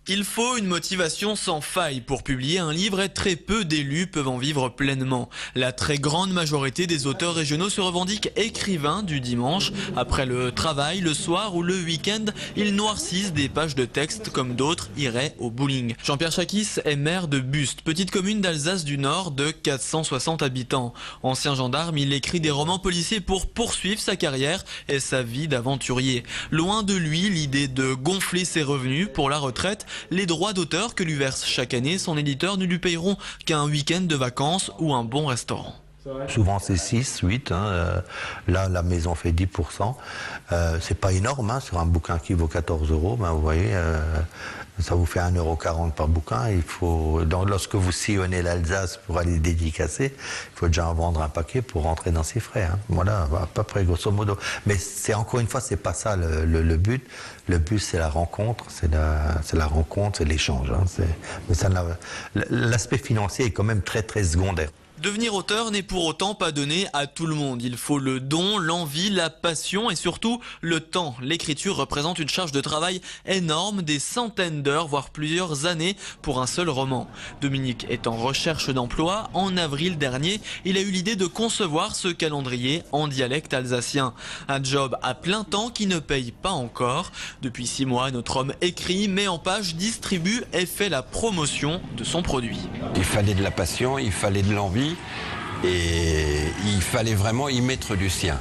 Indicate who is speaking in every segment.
Speaker 1: Il faut une motivation sans faille pour publier un livre et très peu d'élus peuvent en vivre pleinement. La très grande majorité des auteurs régionaux se revendiquent écrivains du dimanche. Après le travail, le soir ou le week-end, ils noircissent des pages de texte comme d'autres iraient au bowling. Jean-Pierre Chakis est maire de Buste, petite commune d'Alsace du Nord de 460 habitants. Ancien gendarme, il écrit des romans policiers pour poursuivre sa carrière et sa vie d'aventurier. Loin de lui l'idée de gonfler ses revenus pour la retraite. Les droits d'auteur que lui verse chaque année son éditeur ne lui payeront qu'un week-end de vacances ou un bon restaurant.
Speaker 2: Souvent c'est 6, 8, là la maison fait 10%. C'est pas énorme sur un bouquin qui vaut 14 €, vous voyez, ça vous fait 1,40 € par bouquin. Lorsque vous sillonnez l'Alsace pour aller dédicacer, il faut déjà en vendre un paquet pour rentrer dans ses frais. Voilà, à peu près grosso modo. Mais c'est encore une fois, c'est pas ça le but. Le but c'est la rencontre, c'est l'échange. Mais l'aspect financier est quand même très très secondaire.
Speaker 1: Devenir auteur n'est pour autant pas donné à tout le monde. Il faut le don, l'envie, la passion et surtout le temps. L'écriture représente une charge de travail énorme, des centaines d'heures, voire plusieurs années pour un seul roman. Dominique est en recherche d'emploi. En avril dernier, il a eu l'idée de concevoir ce calendrier en dialecte alsacien. Un job à plein temps qui ne paye pas encore. Depuis 6 mois, notre homme écrit, met en page, distribue et fait la promotion de son produit.
Speaker 3: Il fallait de la passion, il fallait de l'envie. Et il fallait vraiment y mettre du sien.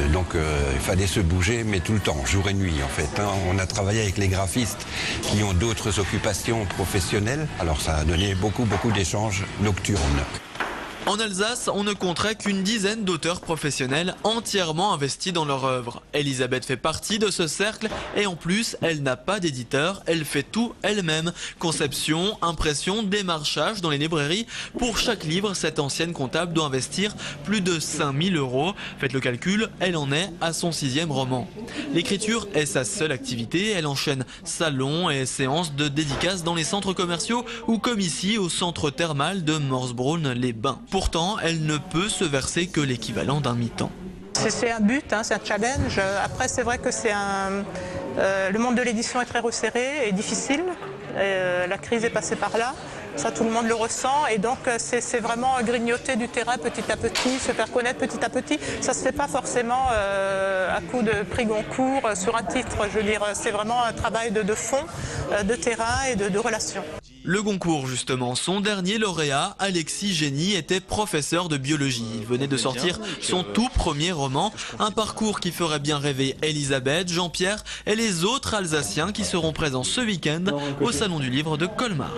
Speaker 3: Il fallait se bouger, mais tout le temps, jour et nuit en fait. On a travaillé avec les graphistes qui ont d'autres occupations professionnelles. Alors ça a donné beaucoup d'échanges nocturnes.
Speaker 1: En Alsace, on ne compterait qu'une dizaine d'auteurs professionnels entièrement investis dans leur œuvre. Elisabeth fait partie de ce cercle et en plus, elle n'a pas d'éditeur, elle fait tout elle-même. Conception, impression, démarchage dans les librairies. Pour chaque livre, cette ancienne comptable doit investir plus de 5 000 €. Faites le calcul, elle en est à son 6e roman. L'écriture est sa seule activité, elle enchaîne salons et séances de dédicaces dans les centres commerciaux ou comme ici au centre thermal de Morsbronn-les-Bains. Pourtant, elle ne peut se verser que l'équivalent d'un mi-temps.
Speaker 4: C'est un but, c'est un challenge. Après, c'est vrai que le monde de l'édition est très resserré et difficile. La crise est passée par là. Ça, tout le monde le ressent. Et donc, c'est vraiment grignoter du terrain petit à petit, se faire connaître petit à petit. Ça ne se fait pas forcément à coup de prix Goncourt sur un titre. Je veux dire, c'est vraiment un travail de fond, de terrain et de relations.
Speaker 1: Le Goncourt, justement, son dernier lauréat, Alexis Génie, était professeur de biologie. Il venait de sortir son tout premier roman, un parcours qui ferait bien rêver Elisabeth, Jean-Pierre et les autres Alsaciens qui seront présents ce week-end au Salon du Livre de Colmar.